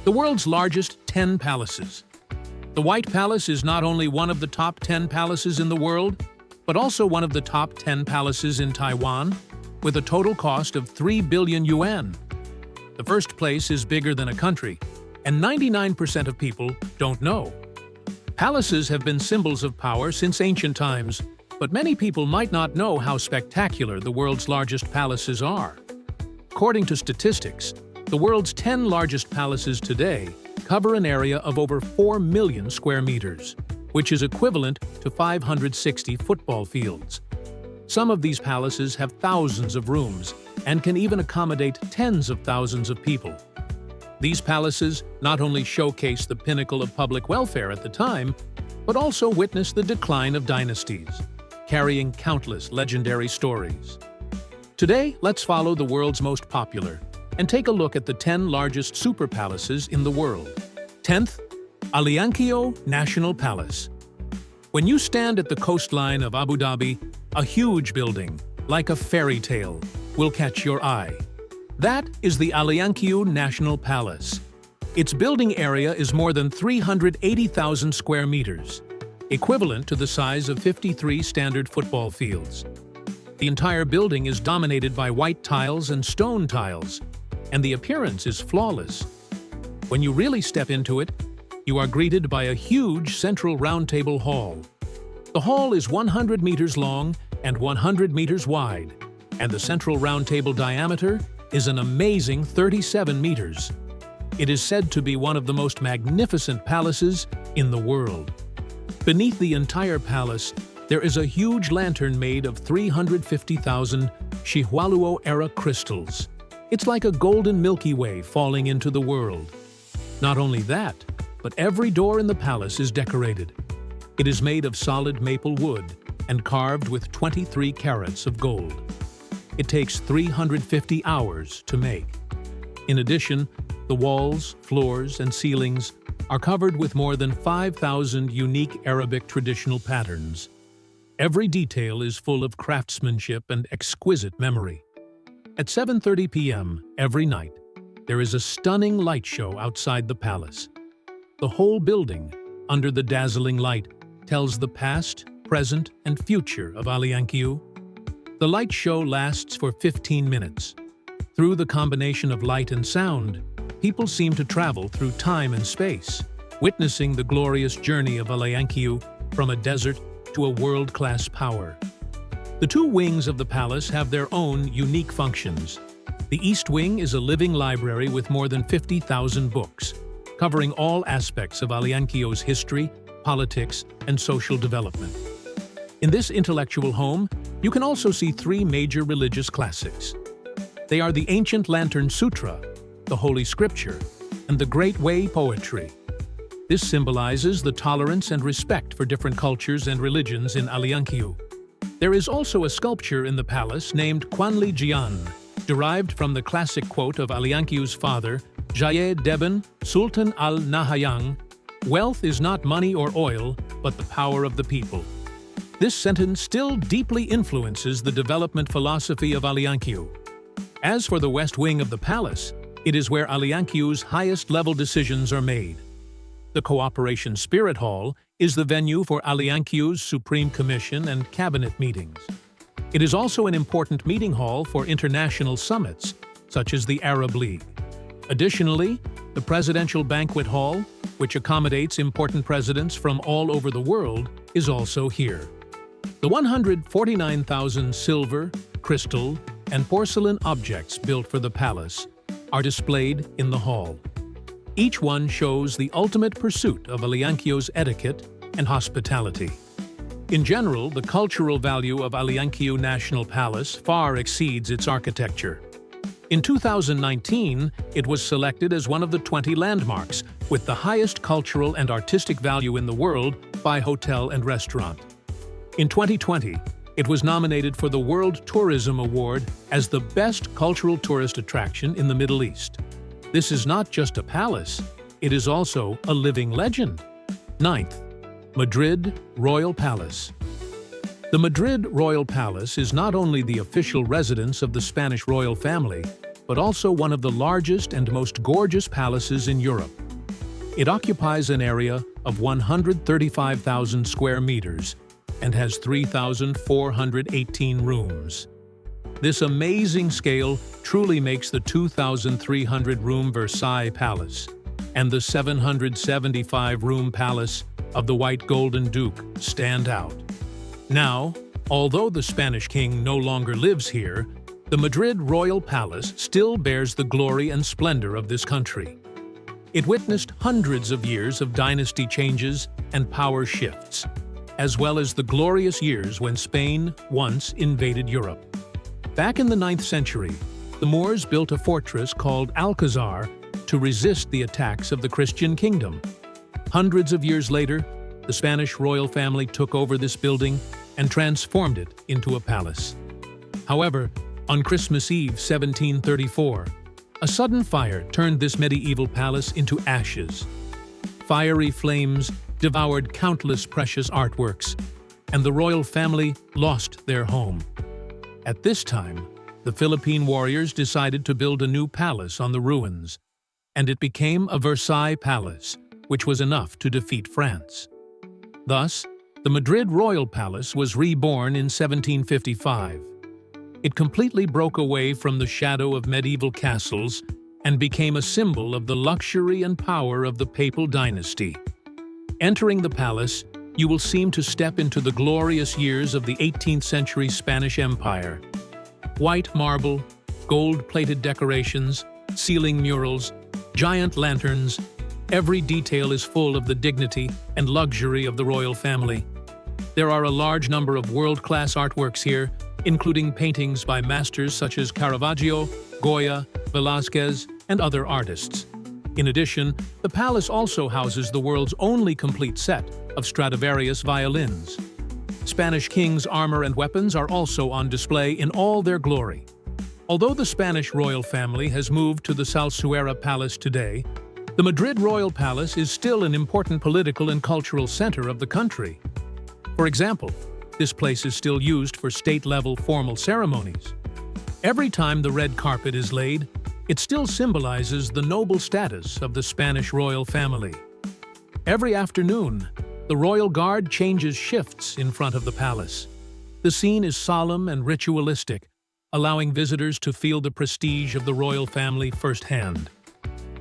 The world's largest 10 palaces. The White Palace is not only one of the top 10 palaces in the world, but also one of the top 10 palaces in Taiwan, with a total cost of 3 billion yuan. The first place is bigger than a country, and 99% of people don't know. Palaces have been symbols of power since ancient times, but many people might not know how spectacular the world's largest palaces are. According to statistics, the world's 10 largest palaces today cover an area of over 4 million square meters, which is equivalent to 560 football fields. Some of these palaces have thousands of rooms and can even accommodate tens of thousands of people. These palaces not only showcase the pinnacle of public welfare at the time, but also witness the decline of dynasties, carrying countless legendary stories. Today, let's follow the world's most popular and take a look at the 10 largest super palaces in the world. 10th, Alianqiu National Palace. When you stand at the coastline of Abu Dhabi, a huge building, like a fairy tale, will catch your eye. That is the Alianqiu National Palace. Its building area is more than 380,000 square meters, equivalent to the size of 53 standard football fields. The entire building is dominated by white tiles and stone tiles, and the appearance is flawless. When you really step into it, you are greeted by a huge central roundtable hall. The hall is 100 meters long and 100 meters wide, and the central roundtable diameter is an amazing 37 meters. It is said to be one of the most magnificent palaces in the world. Beneath the entire palace, there is a huge lantern made of 350,000 Shihualuo-era crystals. It's like a golden Milky Way falling into the world. Not only that, but every door in the palace is decorated. It is made of solid maple wood and carved with 23 carats of gold. It takes 350 hours to make. In addition, the walls, floors, and ceilings are covered with more than 5,000 unique Arabic traditional patterns. Every detail is full of craftsmanship and exquisite memory. At 7:30 p.m. every night, there is a stunning light show outside the palace. The whole building, under the dazzling light, tells the past, present, and future of Alianqiu. The light show lasts for 15 minutes. Through the combination of light and sound, people seem to travel through time and space, witnessing the glorious journey of Alianqiu from a desert to a world-class power. The two wings of the palace have their own unique functions. The East Wing is a living library with more than 50,000 books, covering all aspects of Alianqiu's history, politics, and social development. In this intellectual home, you can also see three major religious classics. They are the Ancient Lantern Sutra, the Holy Scripture, and the Great Way poetry. This symbolizes the tolerance and respect for different cultures and religions in Alianqiu. There is also a sculpture in the palace named Quanli Jian, derived from the classic quote of Alianqiu's father, Jaya Deben, Sultan al-Nahayang, "Wealth is not money or oil, but the power of the people." This sentence still deeply influences the development philosophy of Alianqiu. As for the West Wing of the palace, it is where Alianqiu's highest-level decisions are made. The Cooperation Spirit Hall is the venue for Alianqiu's Supreme Commission and cabinet meetings. It is also an important meeting hall for international summits, such as the Arab League. Additionally, the Presidential Banquet Hall, which accommodates important presidents from all over the world, is also here. The 149,000 silver, crystal, and porcelain objects built for the palace are displayed in the hall. Each one shows the ultimate pursuit of Alianqiu's etiquette and hospitality. In general, the cultural value of Alianqiu National Palace far exceeds its architecture. In 2019, it was selected as one of the 20 landmarks with the highest cultural and artistic value in the world by Hotel and Restaurant. In 2020, it was nominated for the World Tourism Award as the best cultural tourist attraction in the Middle East. This is not just a palace, it is also a living legend. 9th, Madrid Royal Palace. The Madrid Royal Palace is not only the official residence of the Spanish royal family, but also one of the largest and most gorgeous palaces in Europe. It occupies an area of 135,000 square meters and has 3,418 rooms. This amazing scale truly makes the 2,300-room Versailles Palace and the 775-room Palace of the White Golden Duke stand out. Now, although the Spanish king no longer lives here, the Madrid Royal Palace still bears the glory and splendor of this country. It witnessed hundreds of years of dynasty changes and power shifts, as well as the glorious years when Spain once invaded Europe. Back in the 9th century, the Moors built a fortress called Alcazar to resist the attacks of the Christian kingdom. Hundreds of years later, the Spanish royal family took over this building and transformed it into a palace. However, on Christmas Eve 1734, a sudden fire turned this medieval palace into ashes. Fiery flames devoured countless precious artworks, and the royal family lost their home. At this time, the Philippine warriors decided to build a new palace on the ruins, and it became a Versailles Palace, which was enough to defeat France. Thus, the Madrid Royal Palace was reborn in 1755. It completely broke away from the shadow of medieval castles and became a symbol of the luxury and power of the papal dynasty. Entering the palace, you will seem to step into the glorious years of the 18th century Spanish Empire. White marble, gold-plated decorations, ceiling murals, giant lanterns, every detail is full of the dignity and luxury of the royal family. There are a large number of world-class artworks here, including paintings by masters such as Caravaggio, Goya, Velázquez, and other artists. In addition, the palace also houses the world's only complete set of Stradivarius violins. Spanish kings' armor and weapons are also on display in all their glory. Although the Spanish royal family has moved to the Salsuera Palace today, the Madrid Royal Palace is still an important political and cultural center of the country. For example, this place is still used for state-level formal ceremonies. Every time the red carpet is laid, it still symbolizes the noble status of the Spanish royal family. Every afternoon, the royal guard changes shifts in front of the palace. The scene is solemn and ritualistic, allowing visitors to feel the prestige of the royal family firsthand.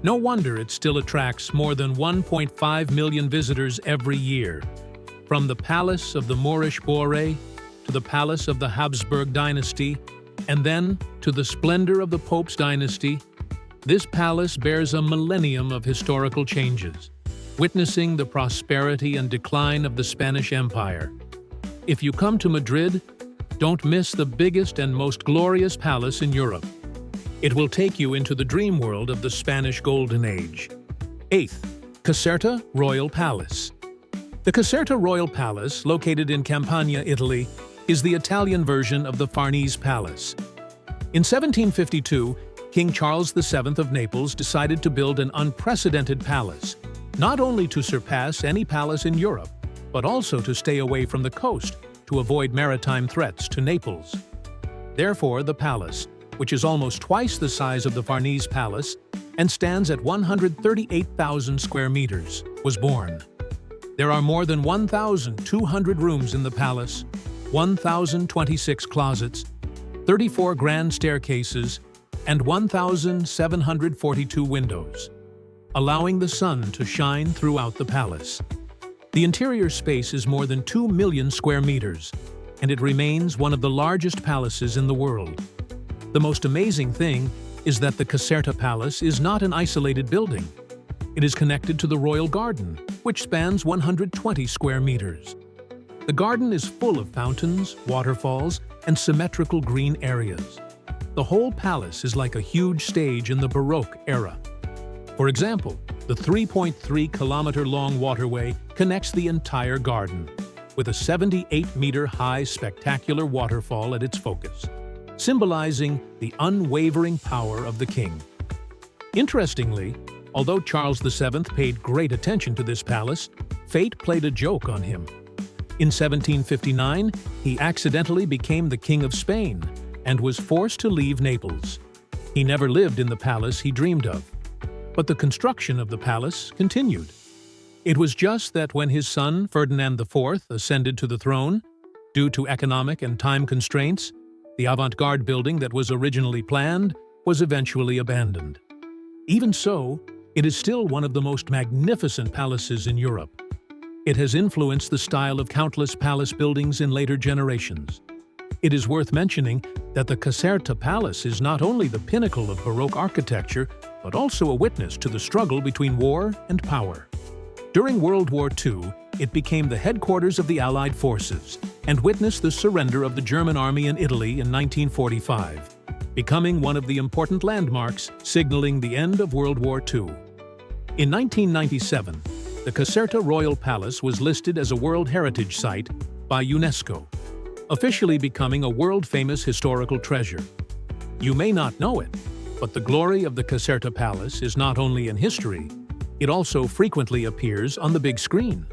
No wonder it still attracts more than 1.5 million visitors every year. From the palace of the Moorish Boré to the palace of the Habsburg dynasty, and then to the splendor of the Pope's dynasty, this palace bears a millennium of historical changes, witnessing the prosperity and decline of the Spanish Empire. If you come to Madrid, don't miss the biggest and most glorious palace in Europe. It will take you into the dream world of the Spanish Golden Age. 8th, Caserta Royal Palace. The Caserta Royal Palace, located in Campania, Italy, is the Italian version of the Farnese Palace. In 1752, King Charles VII of Naples decided to build an unprecedented palace, not only to surpass any palace in Europe, but also to stay away from the coast to avoid maritime threats to Naples. Therefore, the palace, which is almost twice the size of the Farnese Palace and stands at 138,000 square meters, was born. There are more than 1,200 rooms in the palace, 1,026 closets, 34 grand staircases, and 1,742 windows, allowing the sun to shine throughout the palace. The interior space is more than 2 million square meters, and it remains one of the largest palaces in the world. The most amazing thing is that the Caserta Palace is not an isolated building. It is connected to the Royal Garden, which spans 120 square meters. The garden is full of fountains, waterfalls, and symmetrical green areas. The whole palace is like a huge stage in the Baroque era. For example, the 3.3-kilometer-long waterway connects the entire garden, with a 78-meter-high spectacular waterfall at its focus, symbolizing the unwavering power of the king. Interestingly, although Charles VII paid great attention to this palace, fate played a joke on him. In 1759, he accidentally became the King of Spain and was forced to leave Naples. He never lived in the palace he dreamed of, but the construction of the palace continued. It was just that when his son, Ferdinand IV, ascended to the throne, due to economic and time constraints, the avant-garde building that was originally planned was eventually abandoned. Even so, it is still one of the most magnificent palaces in Europe. It has influenced the style of countless palace buildings in later generations. It is worth mentioning that the Caserta Palace is not only the pinnacle of Baroque architecture, but also a witness to the struggle between war and power. During World War II, it became the headquarters of the Allied forces and witnessed the surrender of the German army in Italy in 1945, becoming one of the important landmarks signaling the end of World War II. In 1997, the Caserta Royal Palace was listed as a World Heritage Site by UNESCO, officially becoming a world-famous historical treasure. You may not know it, but the glory of the Caserta Palace is not only in history, it also frequently appears on the big screen.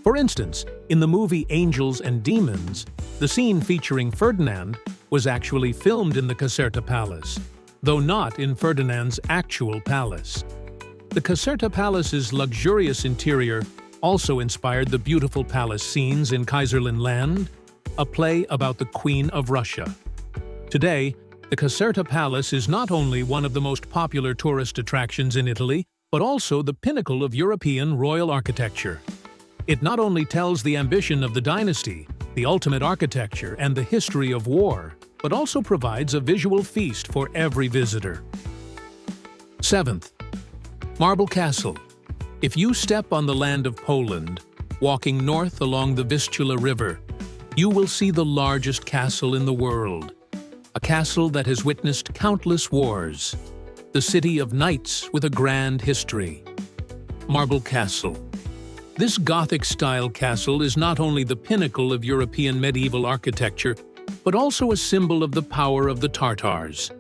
For instance, in the movie Angels and Demons, the scene featuring Ferdinand was actually filmed in the Caserta Palace, though not in Ferdinand's actual palace. The Caserta Palace's luxurious interior also inspired the beautiful palace scenes in Kaiserlin Land, a play about the Queen of Russia. Today, the Caserta Palace is not only one of the most popular tourist attractions in Italy, but also the pinnacle of European royal architecture. It not only tells the ambition of the dynasty, the ultimate architecture, and the history of war, but also provides a visual feast for every visitor. 7th, Marble Castle. If you step on the land of Poland, walking north along the Vistula River, you will see the largest castle in the world. A castle that has witnessed countless wars. The city of knights with a grand history. Marble Castle. This Gothic-style castle is not only the pinnacle of European medieval architecture, but also a symbol of the power of the Tartars.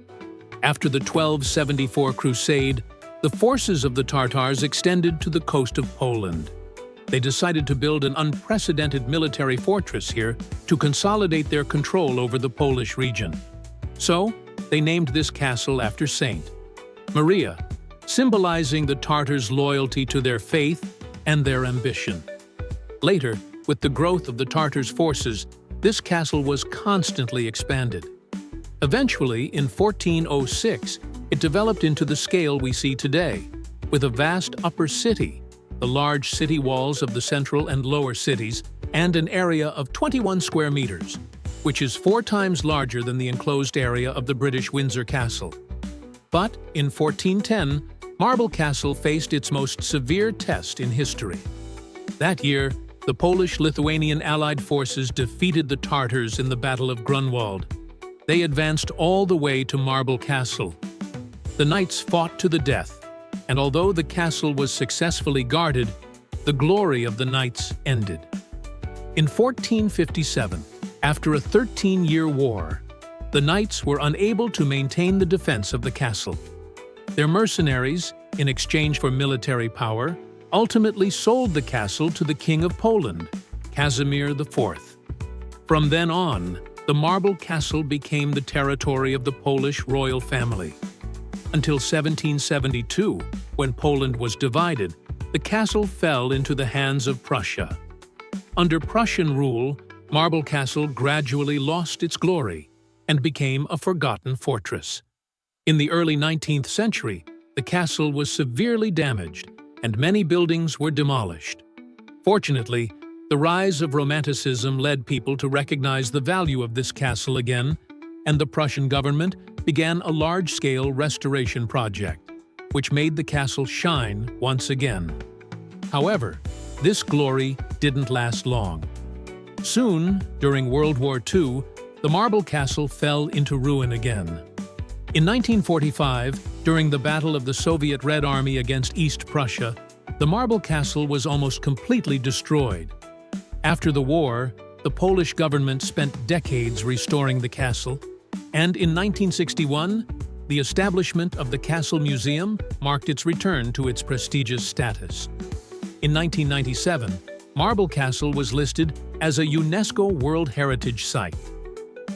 After the 1274 crusade, the forces of the Tartars extended to the coast of Poland. They decided to build an unprecedented military fortress here to consolidate their control over the Polish region. So, they named this castle after Saint Maria, symbolizing the Tartars' loyalty to their faith and their ambition. Later, with the growth of the Tartars' forces, this castle was constantly expanded. Eventually, in 1406, it developed into the scale we see today, with a vast upper city, the large city walls of the central and lower cities, and an area of 21 square meters, which is 4 times larger than the enclosed area of the British Windsor Castle. But in 1410, Marble Castle faced its most severe test in history. That year, the Polish-Lithuanian Allied forces defeated the Tartars in the Battle of Grunwald. They advanced all the way to Marble Castle. The knights fought to the death, and although the castle was successfully guarded, the glory of the knights ended. In 1457, after a 13-year war, the knights were unable to maintain the defense of the castle. Their mercenaries, in exchange for military power, ultimately sold the castle to the King of Poland, Casimir IV. From then on, the Marble Castle became the territory of the Polish royal family. Until 1772, when Poland was divided, the castle fell into the hands of Prussia. Under Prussian rule, Marble Castle gradually lost its glory and became a forgotten fortress. In the early 19th century, the castle was severely damaged and many buildings were demolished. Fortunately, the rise of Romanticism led people to recognize the value of this castle again, and the Prussian government began a large-scale restoration project, which made the castle shine once again. However, this glory didn't last long. Soon, during World War II, the Marble Castle fell into ruin again. In 1945, during the Battle of the Soviet Red Army against East Prussia, the Marble Castle was almost completely destroyed. After the war, the Polish government spent decades restoring the castle, and in 1961, the establishment of the Castle Museum marked its return to its prestigious status. In 1997, Marble Castle was listed as a UNESCO World Heritage Site.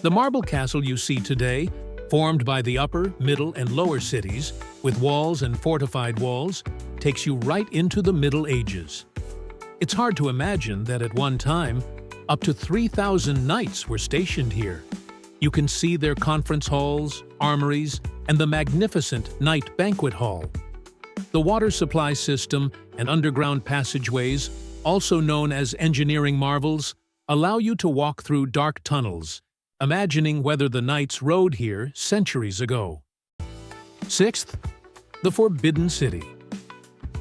The Marble Castle you see today formed by the upper, middle, and lower cities, with walls and fortified walls, takes you right into the Middle Ages. It's hard to imagine that at one time, up to 3,000 knights were stationed here. You can see their conference halls, armories, and the magnificent Knight Banquet Hall. The water supply system and underground passageways, also known as engineering marvels, allow you to walk through dark tunnels, imagining whether the knights rode here centuries ago. Sixth, the Forbidden City.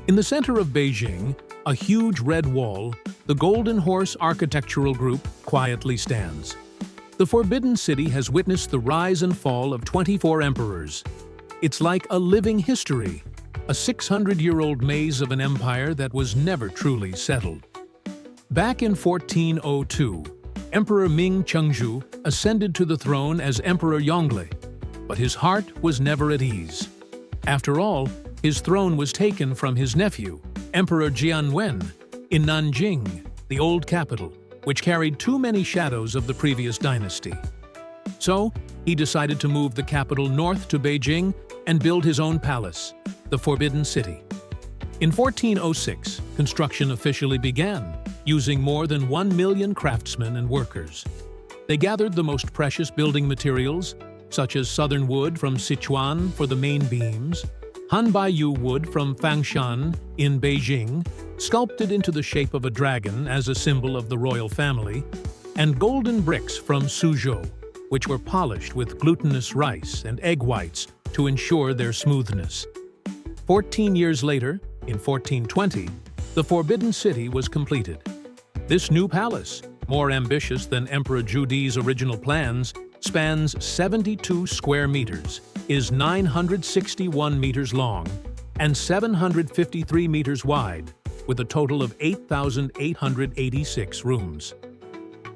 In the center of Beijing, a huge red wall, the Golden Horse Architectural Group quietly stands. The Forbidden City has witnessed the rise and fall of 24 emperors. It's like a living history, a 600-year-old maze of an empire that was never truly settled. Back in 1402, Emperor Ming Chengzhu ascended to the throne as Emperor Yongle, but his heart was never at ease. After all, his throne was taken from his nephew, Emperor Jianwen, in Nanjing, the old capital, which carried too many shadows of the previous dynasty. So, he decided to move the capital north to Beijing and build his own palace, the Forbidden City. In 1406, construction officially began, using more than 1 million craftsmen and workers. They gathered the most precious building materials, such as southern wood from Sichuan for the main beams, Hanbaiyu wood from Fangshan in Beijing, sculpted into the shape of a dragon as a symbol of the royal family, and golden bricks from Suzhou, which were polished with glutinous rice and egg whites to ensure their smoothness. 14 years later, in 1420, the Forbidden City was completed. This new palace, more ambitious than Emperor Judi's original plans, spans 72 square meters, is 961 meters long, and 753 meters wide, with a total of 8,886 rooms.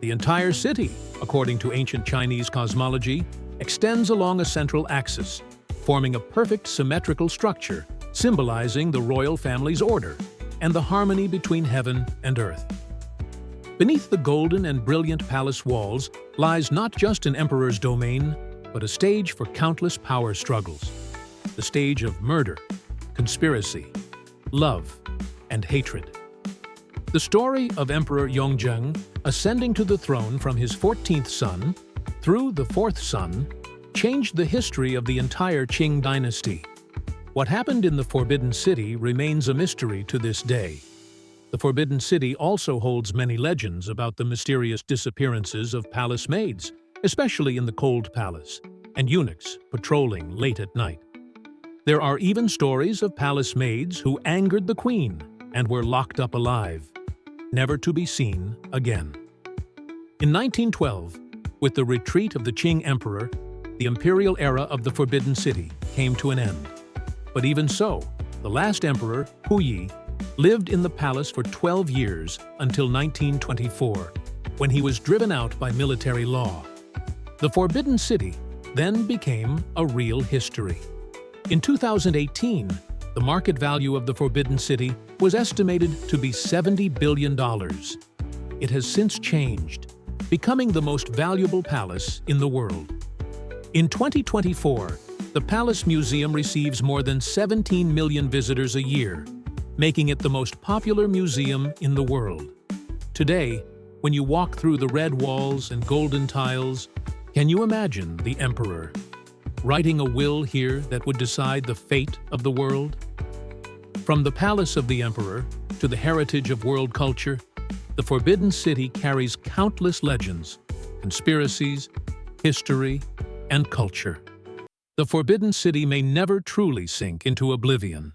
The entire city, according to ancient Chinese cosmology, extends along a central axis, forming a perfect symmetrical structure, symbolizing the royal family's order and the harmony between heaven and earth. Beneath the golden and brilliant palace walls lies not just an emperor's domain, but a stage for countless power struggles. The stage of murder, conspiracy, love, and hatred. The story of Emperor Yongzheng ascending to the throne from his 14th son through the 4th son changed the history of the entire Qing dynasty. What happened in the Forbidden City remains a mystery to this day. The Forbidden City also holds many legends about the mysterious disappearances of palace maids, especially in the Cold Palace, and eunuchs patrolling late at night. There are even stories of palace maids who angered the queen and were locked up alive, never to be seen again. In 1912, with the retreat of the Qing emperor, the imperial era of the Forbidden City came to an end. But even so, the last emperor, Puyi, lived in the palace for 12 years until 1924, when he was driven out by military law. The Forbidden City then became a real history. In 2018, the market value of the Forbidden City was estimated to be $70 billion. It has since changed, becoming the most valuable palace in the world. In 2024, the Palace Museum receives more than 17 million visitors a year, making it the most popular museum in the world. Today, when you walk through the red walls and golden tiles, can you imagine the emperor writing a will here that would decide the fate of the world? From the palace of the emperor to the heritage of world culture, the Forbidden City carries countless legends, conspiracies, history, and culture. The Forbidden City may never truly sink into oblivion,